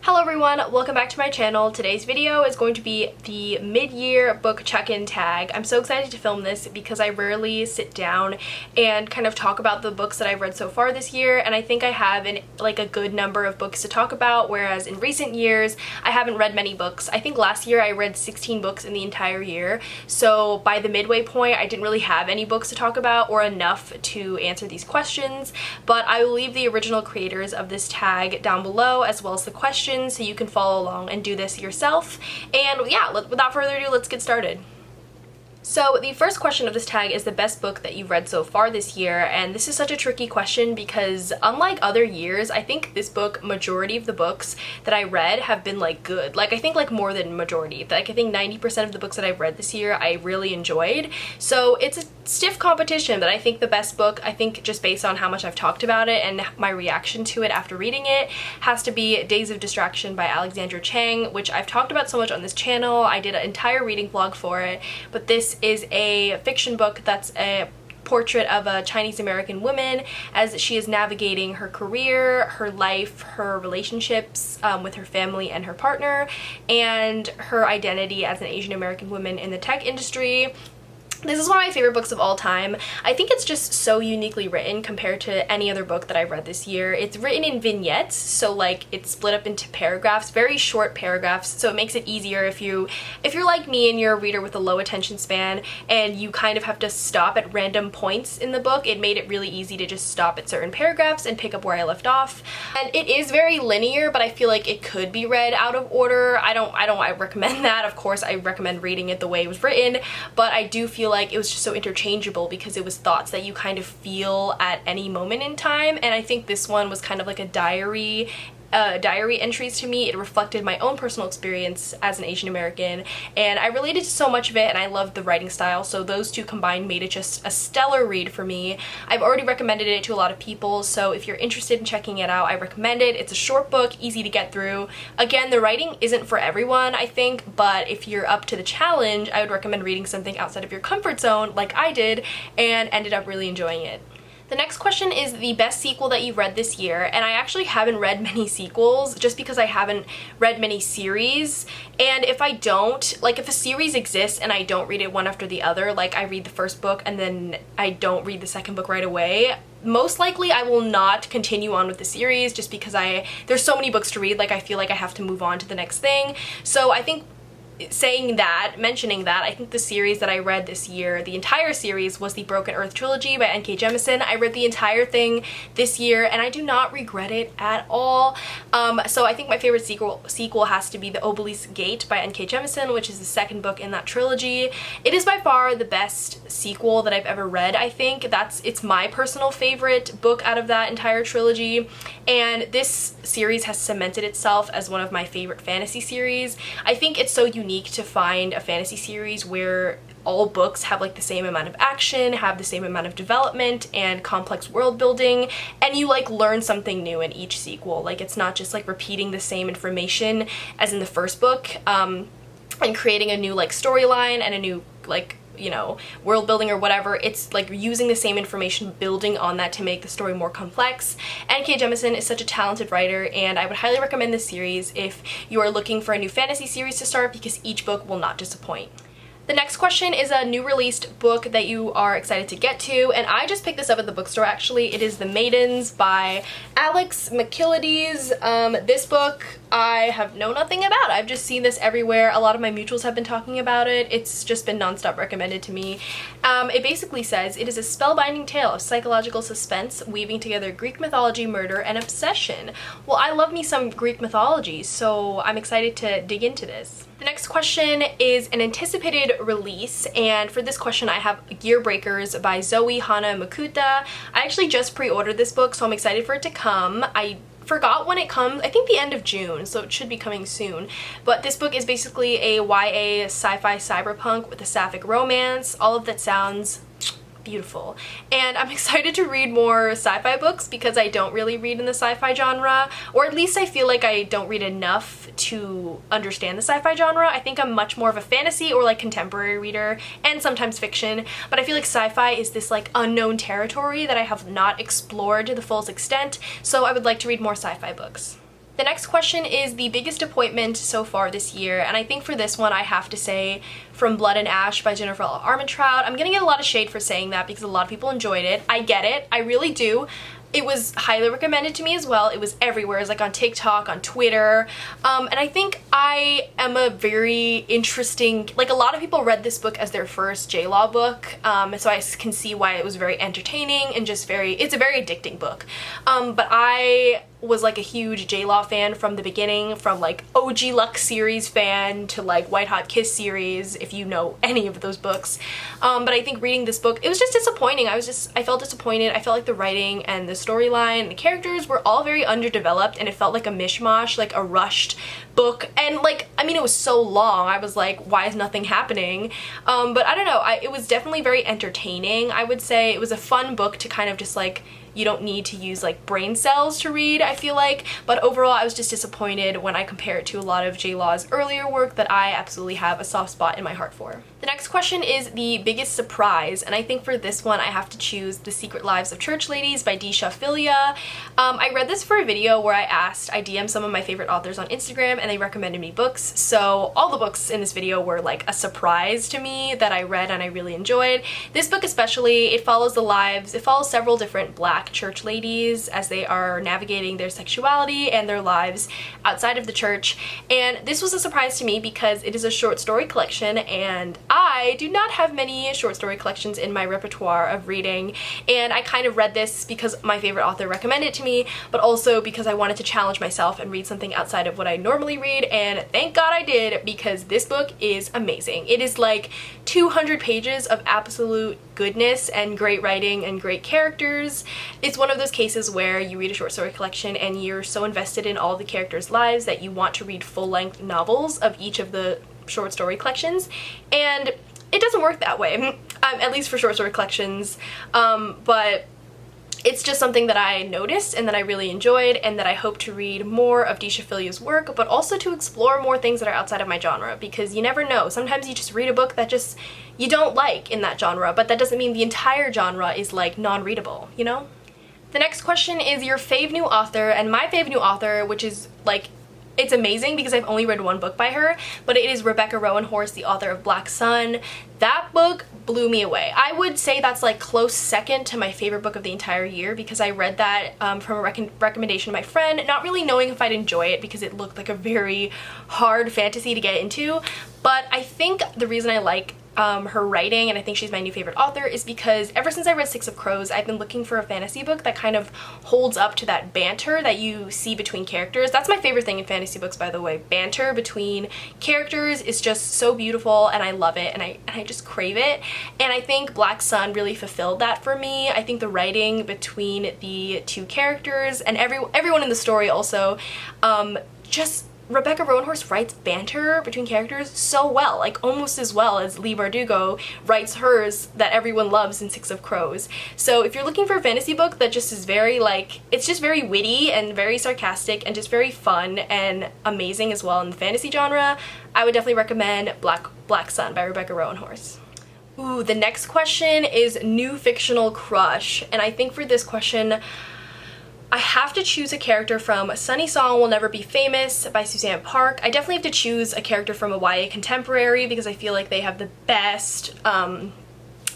Hello everyone, welcome back to my channel. Today's video is going to be the mid-year book check-in tag. I'm so excited to film this because I rarely sit down and kind of talk about the books that I've read so far this year, and I think I have a good number of books to talk about, whereas in recent years I haven't read many books. I think last year I read 16 books in the entire year, so by the midway point I didn't really have any books to talk about or enough to answer these questions, but I will leave the original creators of this tag down below as well as the questions so you can follow along and do this yourself. And yeah, without further ado, let's get started. So the first question of this tag is the best book that you've read so far this year, and this is such a tricky question because unlike other years, I think this book, majority of the books that I read have been good. I think more than majority. I think 90% of the books that I've read this year I really enjoyed. So it's a stiff competition, but I think the best book, I think just based on how much I've talked about it and my reaction to it after reading it, has to be Days of Distraction by Alexandra Chang, which I've talked about so much on this channel. I did an entire reading vlog for it, but this is a fiction book that's a portrait of a Chinese American woman as she is navigating her career, her life, her relationships with her family and her partner, and her identity as an Asian American woman in the tech industry. This is one of my favorite books of all time. I think it's just so uniquely written compared to any other book that I've read this year. It's written in vignettes, so it's split up into paragraphs, very short paragraphs, so it makes it easier if you're like me and you're a reader with a low attention span and you kind of have to stop at random points in the book. It made it really easy to just stop at certain paragraphs and pick up where I left off. And it is very linear, but I feel like it could be read out of order. I recommend that. Of course, I recommend reading it the way it was written, but I do feel like it was just so interchangeable because it was thoughts that you kind of feel at any moment in time, and I think this one was kind of like a diary entries to me. It reflected my own personal experience as an Asian American, and I related to so much of it, and I loved the writing style, so those two combined made it just a stellar read for me. I've already recommended it to a lot of people, so if you're interested in checking it out, I recommend it. It's a short book, easy to get through. Again, the writing isn't for everyone, I think, but if you're up to the challenge, I would recommend reading something outside of your comfort zone like I did, and ended up really enjoying it. The next question is the best sequel that you've read this year, and I actually haven't read many sequels just because I haven't read many series, and if I don't, if a series exists and I don't read it one after the other, I read the first book and then I don't read the second book right away, most likely I will not continue on with the series just because there's so many books to read, I feel like I have to move on to the next thing. So I think mentioning that, I think the series that I read this year, the entire series, was the Broken Earth trilogy by Jemisin. I read the entire thing this year and I do not regret it at all. So I think my favorite sequel has to be The Obelisk Gate by Jemisin, which is the second book in that trilogy. It is by far the best sequel that I've ever read. I think it's my personal favorite book out of that entire trilogy, and this series has cemented itself as one of my favorite fantasy series. I think it's so unique to find a fantasy series where all books have the same amount of action, have the same amount of development and complex world building, and you learn something new in each sequel. It's not just repeating the same information as in the first book, and creating a new storyline and a new world building or whatever. It's using the same information, building on that to make the story more complex. Jemisin is such a talented writer, and I would highly recommend this series if you are looking for a new fantasy series to start because each book will not disappoint. The next question is a new released book that you are excited to get to, and I just picked this up at the bookstore actually. It is The Maidens by michaelides. This book I have known nothing about. I've just seen this everywhere. A lot of my mutuals have been talking about it. It's just been nonstop recommended to me. It basically says, it is a spellbinding tale of psychological suspense, weaving together Greek mythology, murder, and obsession. Well, I love me some Greek mythology, so I'm excited to dig into this. The next question is an anticipated release, and for this question I have Gearbreakers by Zoe, Hana, and Mikuta. I actually just pre-ordered this book, so I'm excited for it to come. I forgot when it comes. I think the end of June, so it should be coming soon. But this book is basically a YA sci-fi cyberpunk with a sapphic romance. All of that sounds beautiful. And I'm excited to read more sci-fi books because I don't really read in the sci-fi genre, or at least I feel like I don't read enough to understand the sci-fi genre. I think I'm much more of a fantasy or like contemporary reader, and sometimes fiction, but I feel like sci-fi is this like unknown territory that I have not explored to the fullest extent, so I would like to read more sci-fi books. The next question is the biggest appointment so far this year, and I think for this one I have to say From Blood and Ash by Jennifer Armentrout. I'm gonna get a lot of shade for saying that because a lot of people enjoyed it. I get it, I really do. It was highly recommended to me as well. It was everywhere. It was like on TikTok, on Twitter, and I think I am a very interesting, like a lot of people read this book as their first J-Law book, so I can see why it was very entertaining and just it's a very addicting book. But I was like a huge J-Law fan from the beginning, from like OG Lux series fan to like White Hot Kiss series, if you know any of those books. But I think reading this book, it was just disappointing. I felt disappointed. I felt like the writing and the storyline and the characters were all very underdeveloped, and it felt like a mishmash, like a rushed book. And like, I mean, it was so long. I was like, why is nothing happening? But I don't know. It was definitely very entertaining, I would say. It was a fun book to kind of just like, you don't need to use like brain cells to read, I feel like, but overall I was just disappointed when I compare it to a lot of J-Law's earlier work that I absolutely have a soft spot in my heart for. The next question is the biggest surprise, and I think for this one I have to choose The Secret Lives of Church Ladies by deeshaw philyaw. I read this for a video where I DM'd some of my favorite authors on Instagram and they recommended me books, so all the books in this video were like a surprise to me that I read and I really enjoyed. This book especially, it follows several different Black church ladies as they are navigating their sexuality and their lives outside of the church, and this was a surprise to me because it is a short story collection and I do not have many short story collections in my repertoire of reading, and I kind of read this because my favorite author recommended it to me, but also because I wanted to challenge myself and read something outside of what I normally read, and thank God I did, because this book is amazing. It is like 200 pages of absolute goodness and great writing and great characters. It's one of those cases where you read a short story collection and you're so invested in all the characters' lives that you want to read full-length novels of each of the short story collections, and it doesn't work that way, at least for short story collections, but it's just something that I noticed and that I really enjoyed, and that I hope to read more of deeshaw philyaw's work, but also to explore more things that are outside of my genre, because you never know. Sometimes you just read a book that just you don't like in that genre, but that doesn't mean the entire genre is like non-readable, you know? The next question is your fave new author, and my fave new author, which is like, it's amazing because I've only read one book by her, but it is Rebecca Roanhorse, the author of Black Sun. That book blew me away. I would say that's like close second to my favorite book of the entire year, because I read that from a recommendation of my friend, not really knowing if I'd enjoy it because it looked like a very hard fantasy to get into. But I think the reason I like her writing, and I think she's my new favorite author, is because ever since I read Six of Crows, I've been looking for a fantasy book that kind of holds up to that banter that you see between characters. That's my favorite thing in fantasy books, by the way. Banter between characters is just so beautiful, and I love it, and I just crave it. And I think Black Sun really fulfilled that for me. I think the writing between the two characters and everyone in the story also, just Rebecca Roanhorse writes banter between characters so well, like almost as well as Leigh Bardugo writes hers that everyone loves in Six of Crows. So if you're looking for a fantasy book that just is very like, it's just very witty and very sarcastic and just very fun and amazing as well in the fantasy genre, I would definitely recommend Black Sun by Rebecca Roanhorse. Ooh, the next question is new fictional crush, and I think for this question I have to choose a character from Sunny Song Will Never Be Famous by Suzanne Park. I definitely have to choose a character from a YA contemporary because I feel like they have the best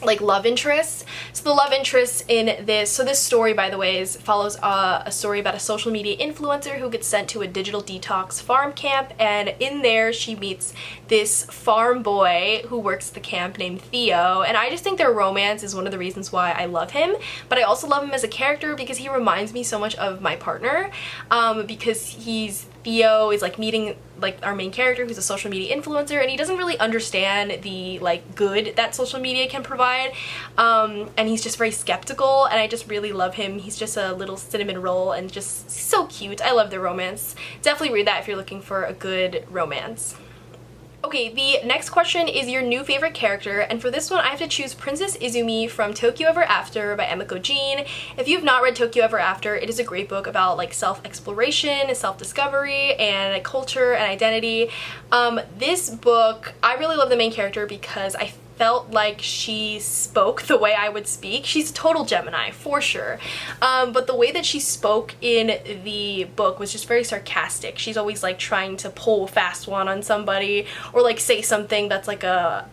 like love interests. So the love interests in this, so this story, by the way, follows a story about a social media influencer who gets sent to a digital detox farm camp, and in there she meets this farm boy who works at the camp named Theo, and I just think their romance is one of the reasons why I love him, but I also love him as a character because he reminds me so much of my partner, because Theo is like meeting like our main character who's a social media influencer, and he doesn't really understand the like good that social media can provide, and he's just very skeptical, and I just really love him. He's just a little cinnamon roll and just so cute. I love their romance. Definitely read that if you're looking for a good romance. Okay, the next question is your new favorite character, and for this one I have to choose Princess Izumi from Tokyo Ever After by Emiko Jean. If you've not read Tokyo Ever After, it is a great book about like self-exploration, self-discovery, and culture and identity. This book, I really love the main character because I felt like she spoke the way I would speak. She's a total Gemini, for sure. But the way that she spoke in the book was just very sarcastic. She's always like trying to pull a fast one on somebody, or like say something that's like a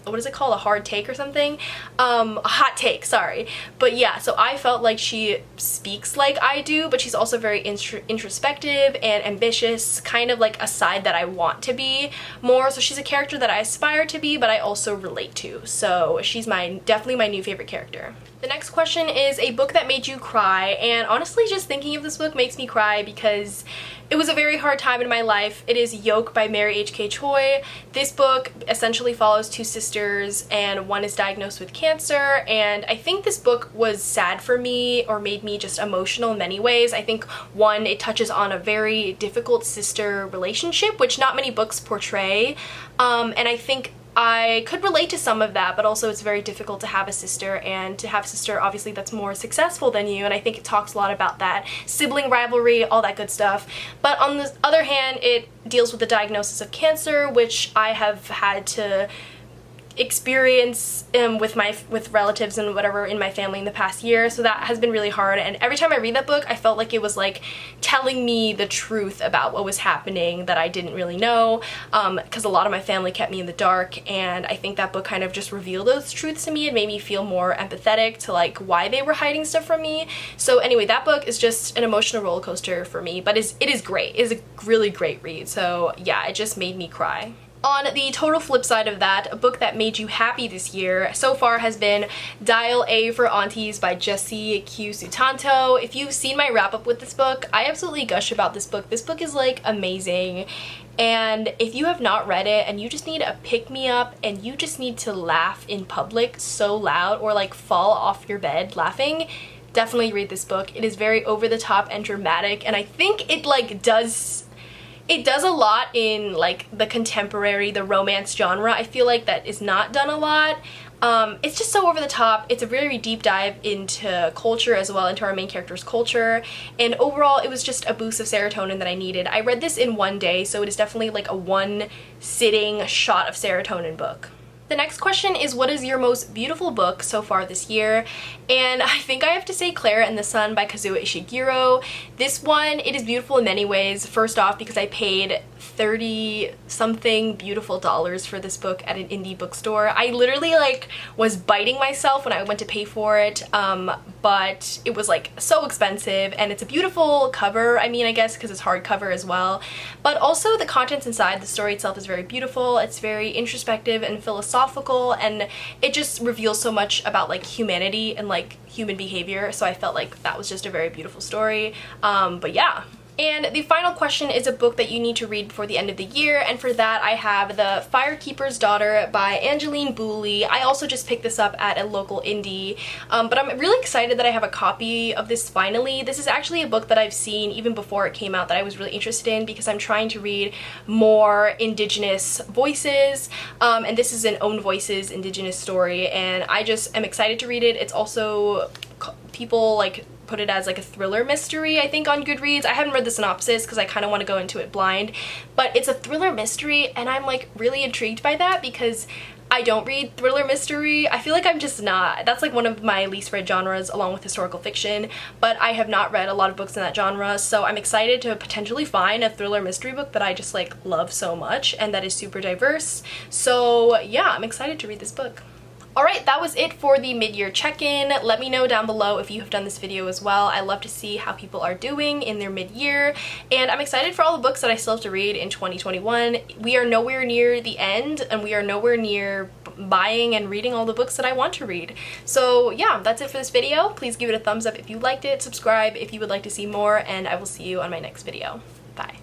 what is it called, a hard take or something, a hot take, sorry. But yeah, so I felt like she speaks like I do, but she's also very introspective and ambitious, kind of like a side that I want to be more. So she's a character that I aspire to be, but I also relate to. So she's definitely my new favorite character. The next question is a book that made you cry, and honestly just thinking of this book makes me cry because it was a very hard time in my life. It is Yolk by Mary H.K. Choi. This book essentially follows two sisters, and one is diagnosed with cancer, and I think this book was sad for me, or made me just emotional in many ways. I think, one, it touches on a very difficult sister relationship, which not many books portray, and I think I could relate to some of that, but also it's very difficult to have a sister, and to have a sister obviously that's more successful than you, and I think it talks a lot about that sibling rivalry, all that good stuff. But on the other hand, it deals with the diagnosis of cancer, which I have had to experience with relatives and whatever in my family in the past year, so that has been really hard. And every time I read that book, I felt like it was like telling me the truth about what was happening that I didn't really know, because a lot of my family kept me in the dark, and I think that book kind of just revealed those truths to me and made me feel more empathetic to like why they were hiding stuff from me. So anyway, that book is just an emotional roller coaster for me, but it is great. It is a really great read. So yeah, it just made me cry. On the total flip side of that, a book that made you happy this year so far has been Dial A for Aunties by Jessie Q. Sutanto. If you've seen my wrap up with this book, I absolutely gush about this book. This book is like amazing. And if you have not read it and you just need a pick-me-up and you just need to laugh in public so loud, or like fall off your bed laughing, definitely read this book. It is very over the top and dramatic, and I think it like does a lot in like the contemporary, the romance genre. I feel like that is not done a lot. It's just so over the top. It's a very deep dive into culture as well, into our main character's culture, and overall it was just a boost of serotonin that I needed. I read this in one day, so it is definitely like a one sitting shot of serotonin book. The next question is, what is your most beautiful book so far this year? And I think I have to say Klara and the Sun by Kazuo Ishiguro. This one, it is beautiful in many ways. First off, because I paid $30-something beautiful dollars for this book at an indie bookstore. I literally like was biting myself when I went to pay for it, but it was like so expensive, and it's a beautiful cover, I mean, I guess because it's hardcover as well, but also the contents inside, the story itself is very beautiful. It's very introspective and philosophical, and it just reveals so much about like humanity and like human behavior, so I felt like that was just a very beautiful story. But yeah. And the final question is a book that you need to read before the end of the year, and for that I have The Firekeeper's Daughter by Angeline Bouley. I also just picked this up at a local indie, but I'm really excited that I have a copy of this finally. This is actually a book that I've seen even before it came out that I was really interested in, because I'm trying to read more indigenous voices, and this is an own voices indigenous story, and I just am excited to read it. It's also, people like put it as like a thriller mystery, I think, on Goodreads. I haven't read the synopsis because I kind of want to go into it blind, but it's a thriller mystery, and I'm like really intrigued by that because I don't read thriller mystery. I feel like I'm just not. That's like one of my least read genres along with historical fiction, but I have not read a lot of books in that genre, so I'm excited to potentially find a thriller mystery book that I just like love so much and that is super diverse. So yeah, I'm excited to read this book. Alright, that was it for the mid-year check-in. Let me know down below if you have done this video as well. I love to see how people are doing in their mid-year, and I'm excited for all the books that I still have to read in 2021. We are nowhere near the end, and we are nowhere near buying and reading all the books that I want to read. So yeah, that's it for this video. Please give it a thumbs up if you liked it, subscribe if you would like to see more, and I will see you on my next video. Bye.